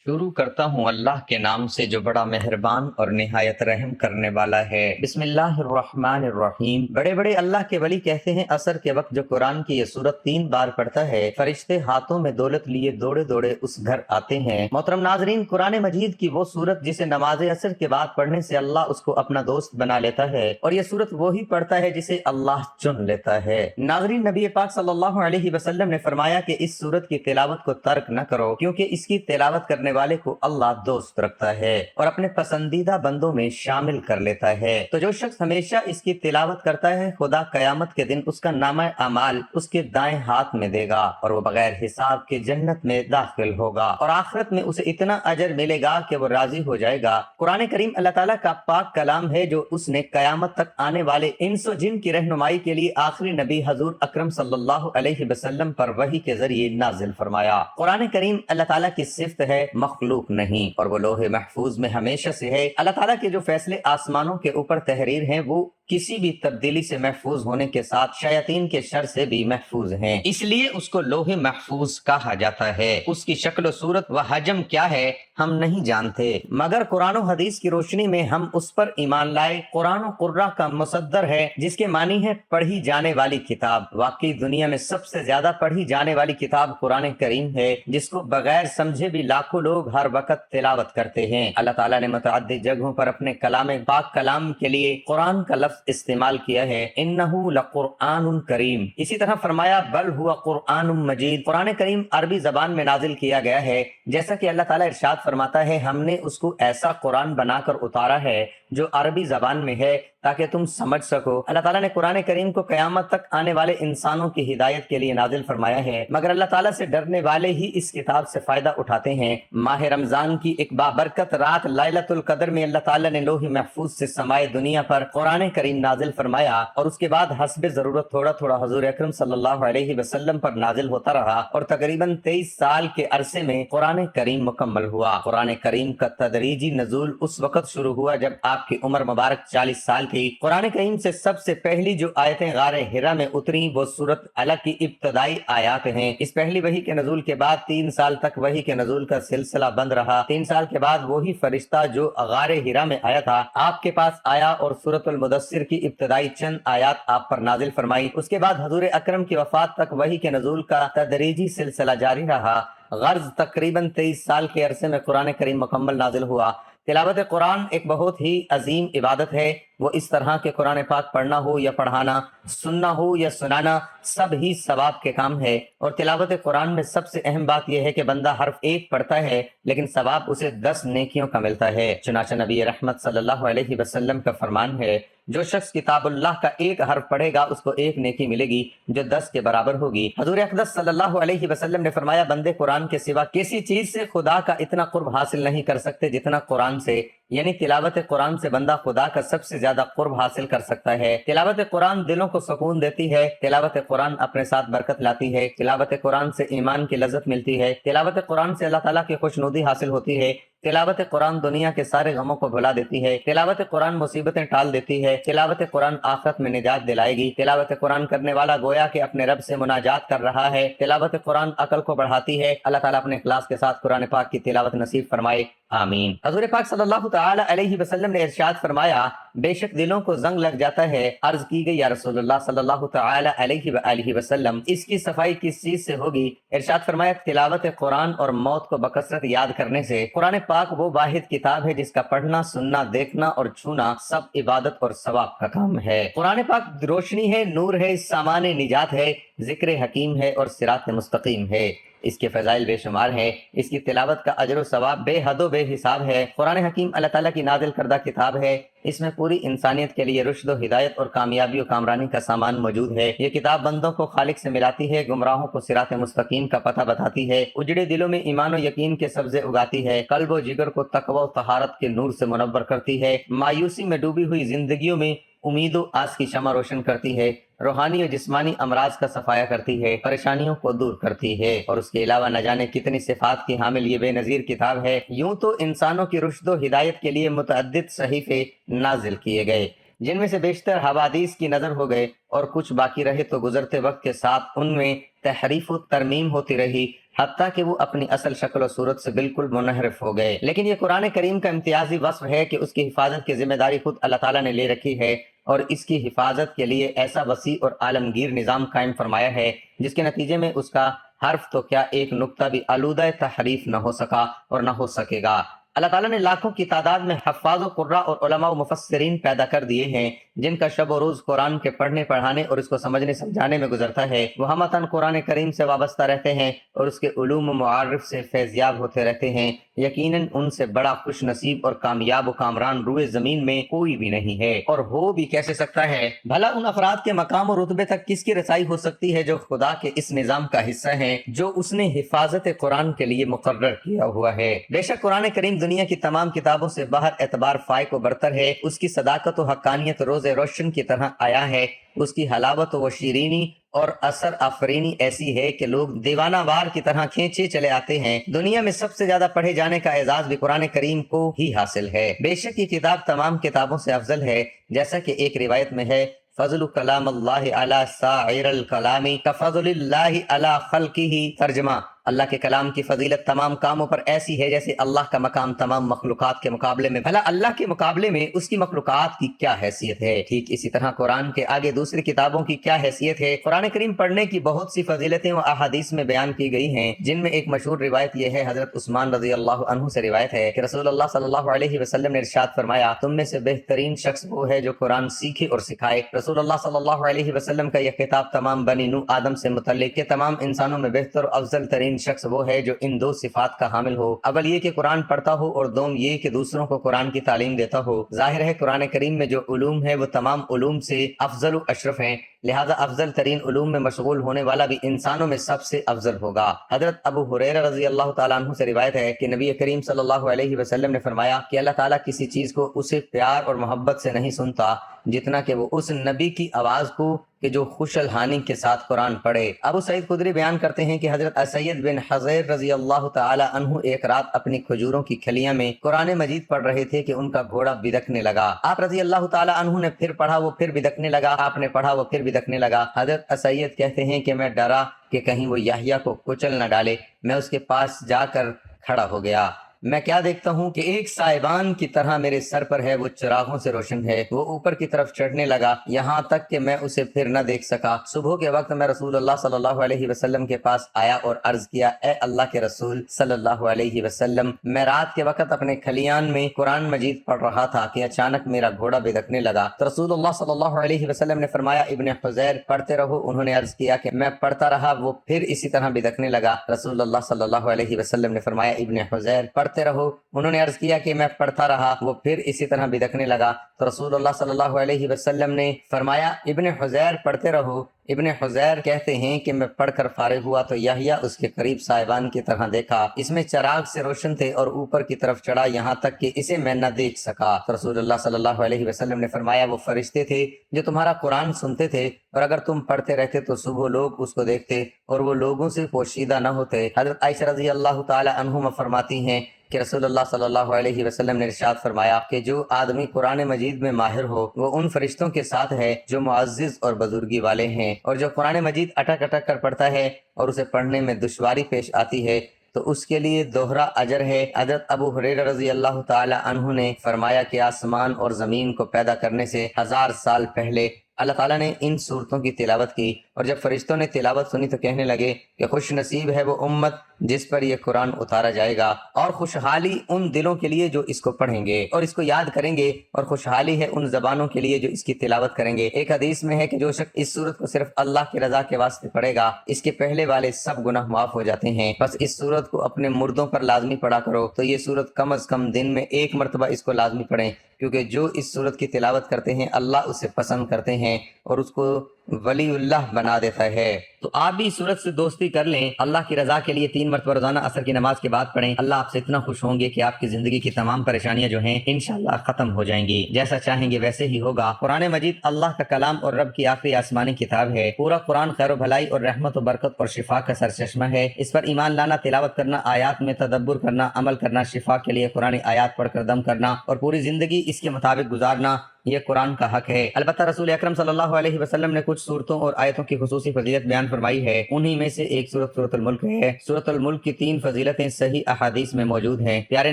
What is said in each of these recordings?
شروع کرتا ہوں اللہ کے نام سے جو بڑا مہربان اور نہایت رحم کرنے والا ہے۔ بسم اللہ الرحمن الرحیم۔ بڑے بڑے اللہ کے ولی کہتے ہیں عصر کے وقت جو قرآن کی یہ سورت 3 بار پڑھتا ہے فرشتے ہاتھوں میں دولت لیے دوڑے دوڑے اس گھر آتے ہیں۔ محترم ناظرین، قرآن مجید کی وہ سورت جسے نماز عصر کے بعد پڑھنے سے اللہ اس کو اپنا دوست بنا لیتا ہے، اور یہ سورت وہی پڑھتا ہے جسے اللہ چن لیتا ہے۔ ناظرین، نبی پاک صلی اللہ علیہ وسلم نے فرمایا کہ اس سورت کی تلاوت کو ترک نہ کرو، کیونکہ اس کی تلاوت کرنے والے کو اللہ دوست رکھتا ہے اور اپنے پسندیدہ بندوں میں شامل کر لیتا ہے۔ تو جو شخص ہمیشہ اس کی تلاوت کرتا ہے خدا قیامت کے دن اس کا نامہ اعمال اس کے دائیں ہاتھ میں دے گا اور وہ بغیر حساب کے جنت میں داخل ہوگا، اور آخرت میں اسے اتنا اجر ملے گا کہ وہ راضی ہو جائے گا۔ قرآن کریم اللہ تعالیٰ کا پاک کلام ہے جو اس نے قیامت تک آنے والے انس و جن کی رہنمائی کے لیے آخری نبی حضور اکرم صلی اللہ علیہ وسلم پر وحی کے ذریعے نازل فرمایا۔ قرآن کریم اللہ تعالیٰ کی صفت ہے، مخلوق نہیں، اور وہ لوح محفوظ میں ہمیشہ سے ہے۔ اللہ تعالیٰ کے جو فیصلے آسمانوں کے اوپر تحریر ہیں وہ کسی بھی تبدیلی سے محفوظ ہونے کے ساتھ شیاطین کے شر سے بھی محفوظ ہیں، اس لیے اس کو لوح محفوظ کہا جاتا ہے۔ اس کی شکل و صورت و حجم کیا ہے ہم نہیں جانتے، مگر قرآن و حدیث کی روشنی میں ہم اس پر ایمان لائے۔ قرآن و قرہ کا مصدر ہے، جس کے معنی ہے پڑھی جانے والی کتاب۔ واقعی دنیا میں سب سے زیادہ پڑھی جانے والی کتاب قرآن کریم ہے، جس کو بغیر سمجھے بھی لاکھوں لوگ ہر وقت تلاوت کرتے ہیں۔ اللہ تعالیٰ نے متعدد جگہوں پر اپنے کلام پاک کلام کے لیے قرآن کا لفظ استعمال کیا ہے، انہ لقرآن کریم۔ اسی طرح فرمایا بل ہوا قرآن مجید۔ قرآن کریم عربی زبان میں نازل کیا گیا ہے، جیسا کہ اللہ تعالیٰ ارشاد فرماتا ہے ہم نے اس کو ایسا قرآن بنا کر اتارا ہے جو عربی زبان میں ہے تاکہ تم سمجھ سکو۔ اللہ تعالیٰ نے قرآن کریم کو قیامت تک آنے والے انسانوں کی ہدایت کے لیے نازل فرمایا ہے، مگر اللہ تعالیٰ سے ڈرنے والے ہی اس کتاب سے فائدہ اٹھاتے ہیں۔ ماہ رمضان کی ایک بابرکت رات لیلۃ القدر میں اللہ تعالیٰ نے لوح محفوظ سے سمائے دنیا پر قرآن کریم نازل فرمایا، اور اس کے بعد حسب ضرورت تھوڑا تھوڑا حضور اکرم صلی اللہ علیہ وسلم پر نازل ہوتا رہا، اور تقریباً 23 سال کے عرصے میں قرآن کریم مکمل ہوا۔ قرآن کریم کا تدریجی نزول اس وقت شروع ہوا جب آپ کی عمر مبارک 40 سال تھی۔ قرآن کریم سے سب سے پہلی جو آیتیں غار ہرا میں اتری وہ سورۃ علق کی ابتدائی آیات ہیں۔ اس پہلی وحی کے نزول کے بعد 3 سال تک وحی کے نزول کا سلسلہ بند رہا۔ 3 سال کے بعد وہی فرشتہ جو غار ہرا میں آیا تھا آپ کے پاس آیا اور سورۃ المدثر کی ابتدائی چند آیات آپ پر نازل فرمائی۔ اس کے بعد حضور اکرم کی وفات تک وحی کے نزول کا تدریجی سلسلہ جاری رہا۔ غرض تقریباً 23 سال کے عرصے میں قرآن کریم مکمل نازل ہوا۔ تلاوت قرآن ایک بہت ہی عظیم عبادت ہے۔ وہ اس طرح کے قرآن پاک پڑھنا ہو یا پڑھانا، سننا ہو یا سنانا، سب ہی ثواب کے کام ہے۔ اور تلاوت قرآن میں سب سے اہم بات یہ ہے کہ بندہ حرف ایک پڑھتا ہے لیکن ثواب اسے 10 نیکیوں کا ملتا ہے۔ چنانچہ نبی رحمت صلی اللہ علیہ وسلم کا فرمان ہے جو شخص کتاب اللہ کا ایک حرف پڑھے گا اس کو ایک نیکی ملے گی جو 10 کے برابر ہوگی۔ حضور اقدس صلی اللہ علیہ وسلم نے فرمایا بندے قرآن کے سوا کسی چیز سے خدا کا اتنا قرب حاصل نہیں کر سکتے جتنا قرآن سے، یعنی تلاوت قرآن سے بندہ خدا کا سب سے زیادہ قرب حاصل کر سکتا ہے۔ تلاوت قرآن دلوں کو سکون دیتی ہے، تلاوت قرآن اپنے ساتھ برکت لاتی ہے، تلاوت قرآن سے ایمان کی لذت ملتی ہے، تلاوت قرآن سے اللہ تعالیٰ کی خوشنودی حاصل ہوتی ہے، تلاوت قرآن دنیا کے سارے غموں کو بھلا دیتی ہے، تلاوت قرآن مصیبتیں ٹال دیتی ہے، تلاوت قرآن آخرت میں نجات دلائے گی، تلاوت قرآن کرنے والا گویا کہ اپنے رب سے مناجات کر رہا ہے، تلاوت قرآن عقل کو بڑھاتی ہے۔ اللہ تعالیٰ اپنے اخلاص کے ساتھ قرآن پاک کی تلاوت نصیب فرمائے، آمین۔ حضور پاک صلی اللہ تعالی علیہ وسلم نے ارشاد فرمایا بے شک دلوں کو زنگ لگ جاتا ہے۔ عرض کی گئی یا رسول اللہ صلی اللہ تعالی علیہ وآلہ وسلم اس کی صفائی کس چیز سے ہوگی؟ ارشاد فرمایا تلاوت قرآن اور موت کو بکثرت یاد کرنے سے۔ قرآن پاک وہ واحد کتاب ہے جس کا پڑھنا، سننا، دیکھنا اور چھونا سب عبادت اور ثواب کا کام ہے۔ قرآن پاک روشنی ہے، نور ہے، سامان نجات ہے، ذکر حکیم ہے اور صراط مستقیم ہے۔ اس کے فضائل بے شمار ہیں، اس کی تلاوت کا اجر و ثواب بے حد و بے حساب ہے۔ قرآن حکیم اللہ تعالیٰ کی نازل کردہ کتاب ہے، اس میں پوری انسانیت کے لیے رشد و ہدایت اور کامیابی و کامرانی کا سامان موجود ہے۔ یہ کتاب بندوں کو خالق سے ملاتی ہے، گمراہوں کو صراط مستقیم کا پتہ بتاتی ہے، اجڑے دلوں میں ایمان و یقین کے سبزے اگاتی ہے، قلب و جگر کو تقوی و طہارت کے نور سے منور کرتی ہے، مایوسی میں ڈوبی ہوئی زندگیوں میں امید و آس کی شمع روشن کرتی ہے، روحانی و جسمانی امراض کا صفایا کرتی ہے، پریشانیوں کو دور کرتی ہے، اور اس کے علاوہ نہ جانے کتنی صفات کی حامل یہ بے نظیر کتاب ہے۔ یوں تو انسانوں کی رشد و ہدایت کے لیے متعدد صحیفے نازل کیے گئے، جن میں سے بیشتر حوادیث کی نظر ہو گئے اور کچھ باقی رہے تو گزرتے وقت کے ساتھ ان میں تحریف و ترمیم ہوتی رہی، حتیٰ کہ وہ اپنی اصل شکل و صورت سے بالکل منحرف ہو گئے۔ لیکن یہ قرآن کریم کا امتیازی وصف ہے کہ اس کی حفاظت کی ذمہ داری خود اللہ تعالیٰ نے لے رکھی ہے، اور اس کی حفاظت کے لیے ایسا وسیع اور عالمگیر نظام قائم فرمایا ہے جس کے نتیجے میں اس کا حرف تو کیا ایک نقطہ بھی آلودہ تحریف نہ ہو سکا اور نہ ہو سکے گا۔ اللہ تعالیٰ نے لاکھوں کی تعداد میں حفاظ و قراء اور علماء و مفسرین پیدا کر دیے ہیں جن کا شب و روز قرآن کے پڑھنے پڑھانے اور اس کو سمجھنے سمجھانے میں گزرتا ہے۔ وہ ہمتاً قرآن کریم سے وابستہ رہتے ہیں اور اس کے علوم و معارف سے فیضیاب ہوتے رہتے ہیں۔ یقیناً ان سے بڑا خوش نصیب اور کامیاب و کامران روئے زمین میں کوئی بھی نہیں ہے، اور ہو بھی کیسے سکتا ہے۔ بھلا ان افراد کے مقام و رتبے تک کس کی رسائی ہو سکتی ہے جو خدا کے اس نظام کا حصہ ہیں جو اس نے حفاظت قرآن کے لیے مقرر کیا ہوا ہے۔ بے شک قرآن کریم دنیا کی تمام کتابوں سے باہر اعتبار فائق و برتر ہے۔ اس کی صداقت و حقانیت روز روشن کی طرح آیا ہے۔ اس کی حلاوت و شیرینی اور اثر آفرینی ایسی ہے کہ لوگ دیوانہ وار کی طرح کھینچے چلے آتے ہیں۔ دنیا میں سب سے زیادہ پڑھے جانے کا اعزاز بھی قرآن کریم کو ہی حاصل ہے۔ بے شک یہ کتاب تمام کتابوں سے افضل ہے، جیسا کہ ایک روایت میں ہے، فضل کلام اللہ علی سائر الکلام کفضل اللہ علی خلقہ۔ ترجمہ: اللہ کے کلام کی فضیلت تمام کاموں پر ایسی ہے جیسے اللہ کا مقام تمام مخلوقات کے مقابلے میں۔ بھلا اللہ کے مقابلے میں اس کی مخلوقات کی کیا حیثیت ہے؟ ٹھیک اسی طرح قرآن کے آگے دوسری کتابوں کی کیا حیثیت ہے؟ قرآن کریم پڑھنے کی بہت سی فضیلتیں و احادیث میں بیان کی گئی ہیں، جن میں ایک مشہور روایت یہ ہے، حضرت عثمان رضی اللہ عنہ سے روایت ہے کہ رسول اللہ صلی اللہ علیہ وسلم نے ارشاد فرمایا، تم میں سے بہترین شخص وہ ہے جو قرآن سیکھے اور سکھائے۔ رسول اللہ صلی اللہ علیہ وسلم کا یہ خطاب تمام بنی نوح آدم سے متعلق کہ تمام انسانوں میں بہتر اور افضل ترین شخص وہ ہے جو ان دو صفات کا حامل ہو، اول یہ کہ قرآن پڑھتا ہو اور دوم یہ کہ دوسروں کو قرآن کی تعلیم دیتا ہو۔ ظاہر ہے قرآن کریم میں جو علوم ہے وہ تمام علوم سے افضل و اشرف ہیں، لہذا افضل ترین علوم میں مشغول ہونے والا بھی انسانوں میں سب سے افضل ہوگا۔ حضرت ابو ہریرہ رضی اللہ تعالیٰ عنہ سے روایت ہے کہ نبی کریم صلی اللہ علیہ وسلم نے فرمایا کہ اللہ تعالیٰ کسی چیز کو اسے پیار اور محبت سے نہیں سنتا جتنا کہ وہ اس نبی کی آواز کو کہ جو خوش الحانی کے ساتھ قرآن پڑھے۔ ابو سعید خدری بیان کرتے ہیں کہ حضرت سید بن حضیر رضی اللہ تعالی عنہ ایک رات اپنی کھجوروں کی کھلیاں میں قرآن مجید پڑھ رہے تھے کہ ان کا گھوڑا بدکنے لگا۔ آپ رضی اللہ تعالی عنہ نے پھر پڑھا، وہ پھر بدکنے لگا، آپ نے پڑھا، وہ پھر بدکنے لگا۔ حضرت سید کہتے ہیں کہ میں ڈرا کہ کہیں وہ یحییٰ کو کچل نہ ڈالے، میں اس کے پاس جا کر کھڑا ہو گیا۔ میں کیا دیکھتا ہوں کہ ایک سائبان کی طرح میرے سر پر ہے، وہ چراغوں سے روشن ہے۔ وہ اوپر کی طرف چڑھنے لگا یہاں تک کہ میں اسے پھر نہ دیکھ سکا۔ صبح کے وقت میں رسول اللہ صلی اللہ علیہ وسلم کے پاس آیا اور عرض کیا، اے اللہ کے رسول صلی اللہ علیہ وسلم، میں رات کے وقت اپنے کھلیان میں قرآن مجید پڑھ رہا تھا کہ اچانک میرا گھوڑا بدکنے لگا۔ تو رسول اللہ صلی اللہ علیہ وسلم نے فرمایا، ابن حذیر پڑھتے رہو۔ انہوں نے عرض کیا کہ میں پڑھتا رہا، وہ پھر اسی طرح بدکنے لگا۔ رسول اللہ صلی اللہ علیہ وسلم نے فرمایا، ابن حذیر پڑھتے رہو۔ انہوں نے عرض کیا کہ میں پڑھتا رہا، وہ پھر اسی طرح بدکنے لگا۔ تو رسول اللہ صلی اللہ علیہ وسلم نے فرمایا، ابن حذیر پڑھتے رہو۔ ابن حذیر کہتے ہیں کہ میں پڑھ کر فارغ ہوا تو یحییٰ اس کے قریب صاحبان کی طرح دیکھا، اس میں چراغ سے روشن تھے اور اوپر کی طرف چڑھا یہاں تک کہ اسے میں نہ دیکھ سکا۔ تو رسول اللہ صلی اللہ علیہ وسلم نے فرمایا، وہ فرشتے تھے جو تمہارا قرآن سنتے تھے، اور اگر تم پڑھتے رہتے تو صبح لوگ اس کو دیکھتے اور وہ لوگوں سے پوشیدہ نہ ہوتے۔ حضرت عائشہ رضی اللہ تعالی عنہما فرماتی ہیں کہ رسول اللہ صلی اللہ علیہ وسلم نے ارشاد فرمایا کہ جو آدمی قرآن مجید میں ماہر ہو وہ ان فرشتوں کے ساتھ ہے جو معزز اور بزرگی والے ہیں، اور جو قرآن مجید اٹک اٹک کر پڑھتا ہے اور اسے پڑھنے میں دشواری پیش آتی ہے تو اس کے لیے دوہرا اجر ہے۔ حضرت ابو ہریرہ رضی اللہ تعالی عنہ نے فرمایا کہ آسمان اور زمین کو پیدا کرنے سے 1000 سال پہلے اللہ تعالیٰ نے ان صورتوں کی تلاوت کی، اور جب فرشتوں نے تلاوت سنی تو کہنے لگے کہ خوش نصیب ہے وہ امت جس پر یہ قرآن اتارا جائے گا، اور خوشحالی ان دلوں کے لیے جو اس کو پڑھیں گے اور اس کو یاد کریں گے، اور خوشحالی ہے ان زبانوں کے لیے جو اس کی تلاوت کریں گے۔ ایک حدیث میں ہے کہ جو شخص اس سورت کو صرف اللہ کی رضا کے واسطے پڑھے گا اس کے پہلے والے سب گناہ معاف ہو جاتے ہیں۔ بس اس سورت کو اپنے مردوں پر لازمی پڑھا کرو، تو یہ سورت کم از کم دن میں 1 مرتبہ اس کو لازمی پڑھیں، کیونکہ جو اس سورت کی تلاوت کرتے ہیں اللہ اسے پسند کرتے ہیں اور اس کو ولی اللہ بنا دیتا ہے۔ تو آپ بھی سورت سے دوستی کر لیں، اللہ کی رضا کے لیے 3 مرتبہ روزانہ عصر کی نماز کے بعد پڑھیں۔ اللہ آپ سے اتنا خوش ہوں گے کہ آپ کی زندگی کی تمام پریشانیاں جو ہیں انشاءاللہ ختم ہو جائیں گی، جیسا چاہیں گے ویسے ہی ہوگا۔ قرآن مجید اللہ کا کلام اور رب کی آخری آسمانی کتاب ہے۔ پورا قرآن خیر و بھلائی اور رحمت و برکت اور شفا کا سرچشمہ ہے۔ اس پر ایمان لانا، تلاوت کرنا، آیات میں تدبر کرنا، عمل کرنا، شفا کے لیے قرآن آیات پڑھ کر دم کرنا اور پوری زندگی اس کے مطابق گزارنا، یہ قرآن کا حق ہے۔ البتہ رسول اکرم صلی اللہ علیہ وسلم نے کچھ صورتوں اور آیتوں کی خصوصی فضیلت بیان فرمائی ہے، انہی میں سے ایک سورۃ الملک ہے۔ سورۃ الملک کی 3 فضیلتیں صحیح احادیث میں موجود ہیں۔ پیارے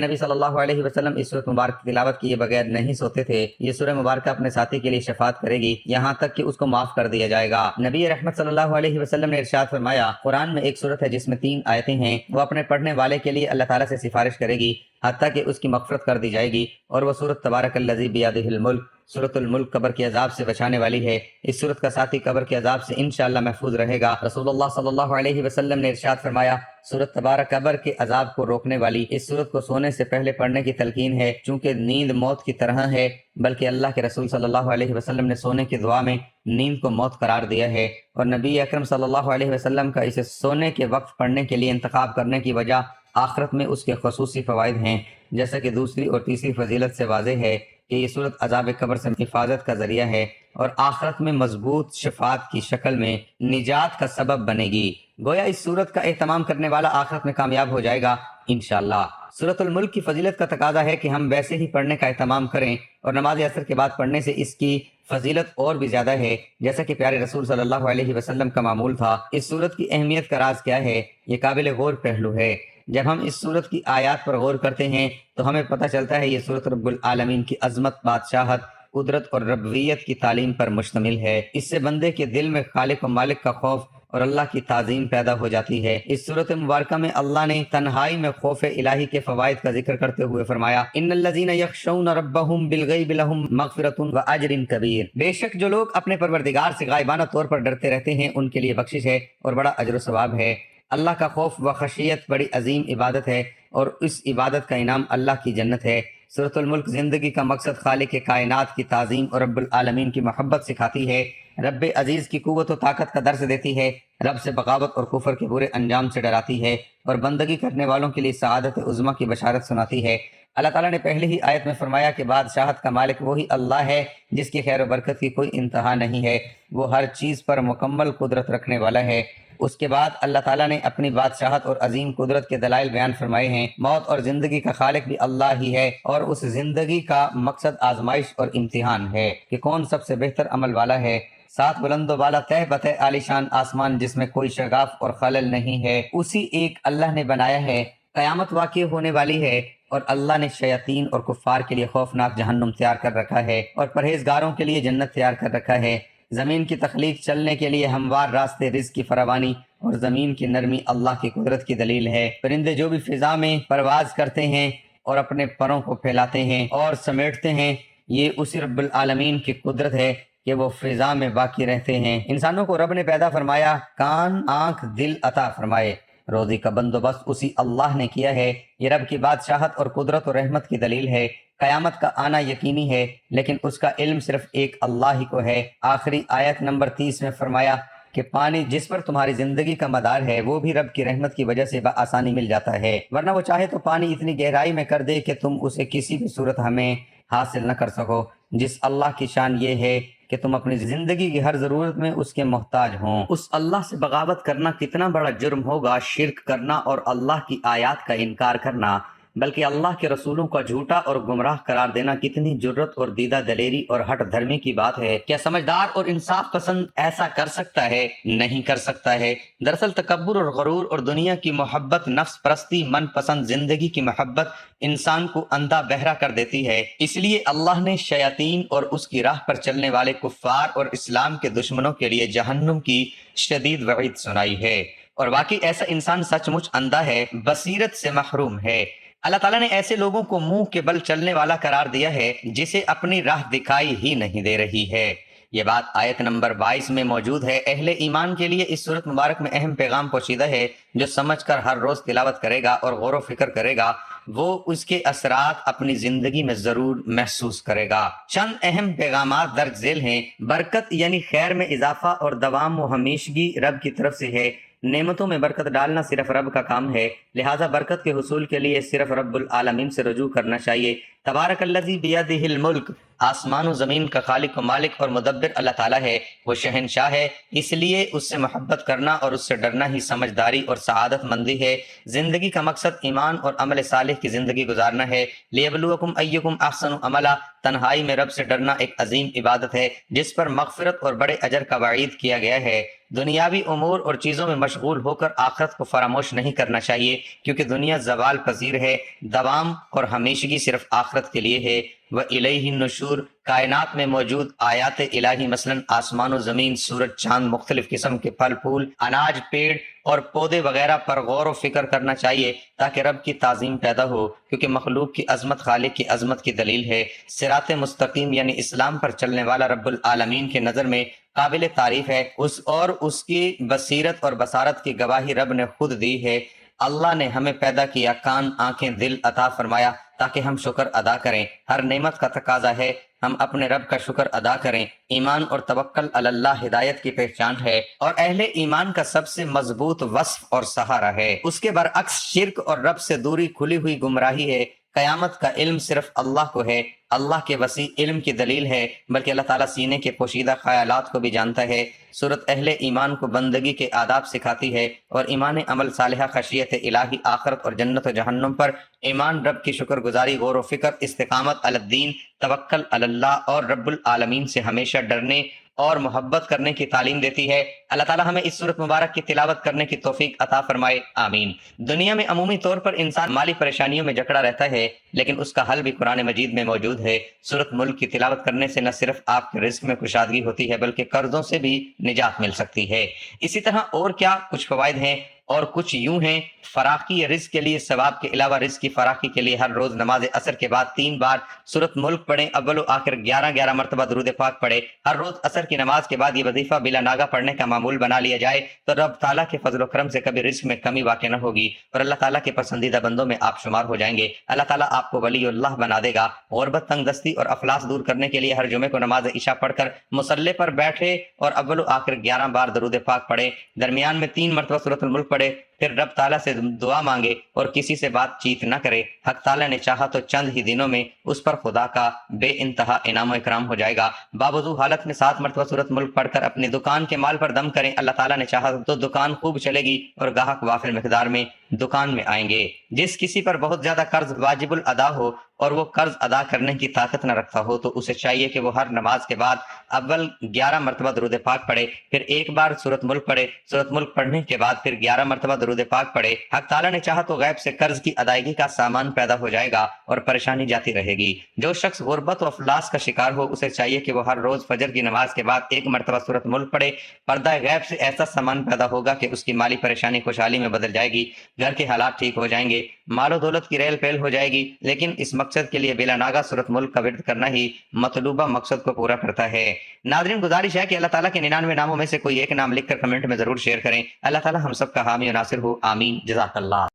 نبی صلی اللہ علیہ وسلم اس سورۃ مبارک کی تلاوت کیے بغیر نہیں سوتے تھے۔ یہ سورہ مبارکہ اپنے ساتھی کے لیے شفاعت کرے گی یہاں تک کہ اس کو معاف کر دیا جائے گا۔ نبی رحمت صلی اللہ علیہ وسلم نے ارشاد فرمایا، قرآن میں ایک سورت ہے جس میں 3 آیتیں ہیں، وہ اپنے پڑھنے والے کے لیے اللہ تعالیٰ سے سفارش کرے گی حتیٰ کہ اس کی مغفرت کر دی جائے گی، اور وہ سورۃ تبارک الذی بیدہ الملک، سورۃ الملک قبر کے عذاب سے بچانے والی ہے۔ اس سورت کا ساتھی قبر کے عذاب سے انشاءاللہ محفوظ رہے گا۔ رسول اللہ صلی اللہ علیہ وسلم نے ارشاد فرمایا، سورت تبارک قبر کے عذاب کو روکنے والی اس سورت کو سونے سے پہلے پڑھنے کی تلقین ہے، چونکہ نیند موت کی طرح ہے، بلکہ اللہ کے رسول صلی اللہ علیہ وسلم نے سونے کی دعا میں نیند کو موت قرار دیا ہے، اور نبی اکرم صلی اللہ علیہ وسلم کا اسے سونے کے وقت پڑھنے کے لیے انتخاب کرنے کی وجہ آخرت میں اس کے خصوصی فوائد ہیں، جیسا کہ دوسری اور تیسری فضیلت سے واضح ہے کہ یہ صورت عذاب قبر سے حفاظت کا ذریعہ ہے اور آخرت میں مضبوط شفاعت کی شکل میں نجات کا سبب بنے گی۔ گویا اس صورت کا اہتمام کرنے والا آخرت میں کامیاب ہو جائے گا انشاءاللہ۔ سورۃ الملک کی فضیلت کا تقاضا ہے کہ ہم ویسے ہی پڑھنے کا اہتمام کریں، اور نماز عصر کے بعد پڑھنے سے اس کی فضیلت اور بھی زیادہ ہے، جیسا کہ پیارے رسول صلی اللہ علیہ وسلم کا معمول تھا۔ اس صورت کی اہمیت کا راز کیا ہے؟ یہ قابل غور پہلو ہے۔ جب ہم اس صورت کی آیات پر غور کرتے ہیں تو ہمیں پتہ چلتا ہے یہ صورت رب العالمین کی عظمت، بادشاہت، قدرت اور ربوبیت کی تعلیم پر مشتمل ہے۔ اس سے بندے کے دل میں خالق و مالک کا خوف اور اللہ کی تعظیم پیدا ہو جاتی ہے۔ اس صورت مبارکہ میں اللہ نے تنہائی میں خوف الہی کے فوائد کا ذکر کرتے ہوئے فرمایا، ان الذین یخشون ربهم بالغیب لهم مغفرۃ واجر کبیر، بے شک جو لوگ اپنے پروردگار سے غائبانہ طور پر ڈرتے رہتے ہیں ان کے لیے بخشش ہے اور بڑا اجر و ثواب ہے۔ اللہ کا خوف و خشیت بڑی عظیم عبادت ہے اور اس عبادت کا انعام اللہ کی جنت ہے۔ سورۃ الملک زندگی کا مقصد خالق کائنات کی تعظیم اور رب العالمین کی محبت سکھاتی ہے، رب عزیز کی قوت و طاقت کا درس دیتی ہے، رب سے بغاوت اور کفر کے برے انجام سے ڈراتی ہے، اور بندگی کرنے والوں کے لیے سعادت عظمیٰ کی بشارت سناتی ہے۔ اللہ تعالیٰ نے پہلے ہی آیت میں فرمایا کہ بادشاہت کا مالک وہی اللہ ہے جس کی خیر و برکت کی کوئی انتہا نہیں ہے، وہ ہر چیز پر مکمل قدرت رکھنے والا ہے۔ اس کے بعد اللہ تعالیٰ نے اپنی بادشاہت اور عظیم قدرت کے دلائل بیان فرمائے ہیں۔ موت اور زندگی کا خالق بھی اللہ ہی ہے، اور اس زندگی کا مقصد آزمائش اور امتحان ہے کہ کون سب سے بہتر عمل والا ہے۔ 7 بلند و بالا تہ بتہ عالیشان آسمان جس میں کوئی شگاف اور خلل نہیں ہے، اسی ایک اللہ نے بنایا ہے۔ قیامت واقع ہونے والی ہے، اور اللہ نے شیاطین اور کفار کے لیے خوفناک جہنم تیار کر رکھا ہے اور پرہیزگاروں کے لیے جنت تیار کر رکھا ہے۔ زمین کی تخلیق چلنے کے لیے ہموار راستے، رزق کی فراوانی اور زمین کی نرمی اللہ کی قدرت کی دلیل ہے۔ پرندے جو بھی فضا میں پرواز کرتے ہیں اور اپنے پروں کو پھیلاتے ہیں اور سمیٹتے ہیں، یہ اسی رب العالمین کی قدرت ہے کہ وہ فضا میں باقی رہتے ہیں۔ انسانوں کو رب نے پیدا فرمایا، کان، آنکھ، دل عطا فرمائے، روزی کا بندوبست اسی اللہ نے کیا ہے۔ یہ رب کی بادشاہت اور قدرت اور رحمت کی دلیل ہے۔ قیامت کا آنا یقینی ہے، لیکن اس کا علم صرف ایک اللہ ہی کو ہے۔ آخری آیت نمبر 30 میں فرمایا کہ پانی جس پر تمہاری زندگی کا مدار ہے وہ بھی رب کی رحمت کی وجہ سے بآسانی مل جاتا ہے، ورنہ وہ چاہے تو پانی اتنی گہرائی میں کر دے کہ تم اسے کسی بھی صورت ہمیں حاصل نہ کر سکو۔ جس اللہ کی شان یہ ہے کہ تم اپنی زندگی کی ہر ضرورت میں اس کے محتاج ہوں، اس اللہ سے بغاوت کرنا کتنا بڑا جرم ہوگا، شرک کرنا اور اللہ کی آیات کا انکار کرنا، بلکہ اللہ کے رسولوں کا جھوٹا اور گمراہ قرار دینا کتنی جرت اور دیدہ دلیری اور ہٹ دھرمی کی بات ہے۔ کیا سمجھدار اور انصاف پسند ایسا کر سکتا ہے؟ نہیں کر سکتا ہے۔ دراصل تکبر اور غرور اور دنیا کی محبت، نفس پرستی، من پسند زندگی کی محبت انسان کو اندھا بہرا کر دیتی ہے۔ اس لیے اللہ نے شیاطین اور اس کی راہ پر چلنے والے کفار اور اسلام کے دشمنوں کے لیے جہنم کی شدید وعید سنائی ہے، اور واقعی ایسا انسان سچ مچ اندھا ہے، بصیرت سے محروم ہے۔ اللہ تعالیٰ نے ایسے لوگوں کو منہ کے بل چلنے والا قرار دیا ہے جسے اپنی راہ دکھائی ہی نہیں دے رہی ہے۔ یہ بات آیت نمبر 22 میں موجود ہے۔ اہل ایمان کے لیے اس سورت مبارک میں اہم پیغام پوشیدہ ہے۔ جو سمجھ کر ہر روز تلاوت کرے گا اور غور و فکر کرے گا وہ اس کے اثرات اپنی زندگی میں ضرور محسوس کرے گا۔ چند اہم پیغامات درج ذیل ہیں۔ برکت یعنی خیر میں اضافہ اور دوام و ہمیشگی رب کی طرف سے ہے۔ نعمتوں میں برکت ڈالنا صرف رب کا کام ہے، لہٰذا برکت کے حصول کے لیے صرف رب العالمین سے رجوع کرنا چاہیے۔ تبارک الذی بیدہ الملک، آسمان و زمین کا خالق و مالک اور مدبر اللہ تعالیٰ ہے، وہ شہنشاہ ہے، اس لیے اس سے محبت کرنا اور اس سے ڈرنا ہی سمجھداری اور سعادت مندی ہے۔ زندگی کا مقصد ایمان اور عمل صالح کی زندگی گزارنا ہے۔ لیبلوکم ایکم احسن عملا، تنہائی میں رب سے ڈرنا ایک عظیم عبادت ہے جس پر مغفرت اور بڑے اجر کا وعید کیا گیا ہے۔ دنیاوی امور اور چیزوں میں مشغول ہو کر آخرت کو فراموش نہیں کرنا چاہیے، کیونکہ دنیا زوال پذیر ہے، دوام اور ہمیشگی صرف آخرت کے لیے ہے۔ وَإِلَيْهِ النُّشُورُ، کائنات میں موجود آیات الہی مثلا آسمان و زمین، سورج، چاند، مختلف قسم کے پھل پھول، اناج، پیڑ اور پودے وغیرہ پر غور و فکر کرنا چاہیے تاکہ رب کی تعظیم پیدا ہو، کیونکہ مخلوق کی عظمت خالق کی عظمت کی دلیل ہے۔ صراط مستقیم یعنی اسلام پر چلنے والا رب العالمین کے نظر میں قابل تعریف ہے، اس کی بصیرت اور بصارت کی گواہی رب نے خود دی ہے۔ اللہ نے ہمیں پیدا کیا، کان، آنکھیں، دل عطا فرمایا تاکہ ہم شکر ادا کریں۔ ہر نعمت کا تقاضا ہے ہم اپنے رب کا شکر ادا کریں۔ ایمان اور توکل علی اللہ ہدایت کی پہچان ہے اور اہل ایمان کا سب سے مضبوط وصف اور سہارا ہے۔ اس کے برعکس شرک اور رب سے دوری کھلی ہوئی گمراہی ہے۔ قیامت کا علم صرف اللہ کو ہے۔ اللہ کے وسیع علم کی دلیل ہے، بلکہ اللہ تعالیٰ سینے کے پوشیدہ خیالات کو بھی جانتا ہے۔ سورت اہل ایمان کو بندگی کے آداب سکھاتی ہے اور ایمان، عمل صالحہ، خشیت الہی، آخرت اور جنت و جہنم پر ایمان، رب کی شکر گزاری، غور و فکر، استقامت علی الدین، توکل علی اللہ اور رب العالمین سے ہمیشہ ڈرنے اور محبت کرنے کی تعلیم دیتی ہے۔ اللہ تعالیٰ ہمیں اس سورت مبارک کی تلاوت کرنے کی توفیق عطا فرمائے، آمین۔ دنیا میں عمومی طور پر انسان مالی پریشانیوں میں جکڑا رہتا ہے، لیکن اس کا حل بھی قرآن مجید میں موجود ہے۔ سورت ملک کی تلاوت کرنے سے نہ صرف آپ کے رزق میں کشادگی ہوتی ہے بلکہ قرضوں سے بھی نجات مل سکتی ہے۔ اسی طرح اور کیا کچھ فوائد ہیں اور کچھ یوں ہیں۔ فراخی رزق کے لیے ثواب کے علاوہ رزق کی فراخی کے لیے ہر روز نماز عصر کے بعد 3 بار سورت ملک پڑھیں، اول و آخر 11 مرتبہ درود پاک پڑھیں۔ ہر روز عصر کی نماز کے بعد یہ وظیفہ بلا ناغہ پڑھنے کا معمول بنا لیا جائے تو رب تعالیٰ کے فضل و کرم سے کبھی رزق میں کمی واقع نہ ہوگی اور اللہ تعالیٰ کے پسندیدہ بندوں میں آپ شمار ہو جائیں گے۔ اللہ تعالیٰ آپ کو ولی اللہ بنا دے گا۔ غربت، تنگ دستی اور افلاس دور کرنے کے لیے ہر جمعے کو نماز عشاء پڑھ کر مصلی پر بیٹھے اور اول و آخر 11 بار درود پاک پڑھے، درمیان میں 3 مرتبہ سورۃ الملک پڑھے، پھر رب تعالیٰ سے دعا مانگے اور کسی سے بات چیت نہ کرے۔ حق تعالیٰ نے چاہا تو چند ہی دنوں میں اس پر خدا کا بے انتہا انعام و اکرام ہو جائے گا۔ باوضو حالت میں 7 مرتبہ سورۃ ملک پڑھ کر اپنی دکان کے مال پر دم کریں، اللہ تعالیٰ نے چاہا تو دکان خوب چلے گی اور گاہک وافر مقدار میں دکان میں آئیں گے۔ جس کسی پر بہت زیادہ قرض واجب الادا ہو اور وہ قرض ادا کرنے کی طاقت نہ رکھتا ہو تو اسے چاہیے کہ وہ ہر نماز کے بعد اول 11 مرتبہ درود پاک پڑھے، پھر 1 بار سورۃ ملک پڑھے، سورۃ ملک پڑھنے کے بعد پھر 11 مرتبہ درود پاک پڑھے۔ حق تعالیٰ نے چاہا تو غیب سے قرض کی ادائیگی کا سامان پیدا ہو جائے گا اور پریشانی جاتی رہے گی۔ جو شخص غربت و افلاس کا شکار ہو اسے چاہیے کہ وہ ہر روز فجر کی نماز کے بعد 1 مرتبہ سورۃ ملک پڑھے۔ پردہ غیب سے ایسا سامان پیدا ہوگا کہ اس کی مالی پریشانی خوشحالی میں بدل جائے گی، گھر کے حالات ٹھیک ہو جائیں گے، مال و دولت کی ریل پیل ہو جائے گی۔ لیکن اس مقصد کے لیے بلا ناغہ سورۃ ملک کا ورد کرنا ہی مطلوبہ مقصد کو پورا کرتا ہے۔ ناظرین، گزارش ہے کہ اللہ تعالیٰ کے 99 ناموں میں سے کوئی ایک نام لکھ کر کمنٹ میں ضرور شیئر کریں۔ اللہ تعالیٰ ہم سب کا حامی و ناصر ہو، آمین۔ جزاک اللہ۔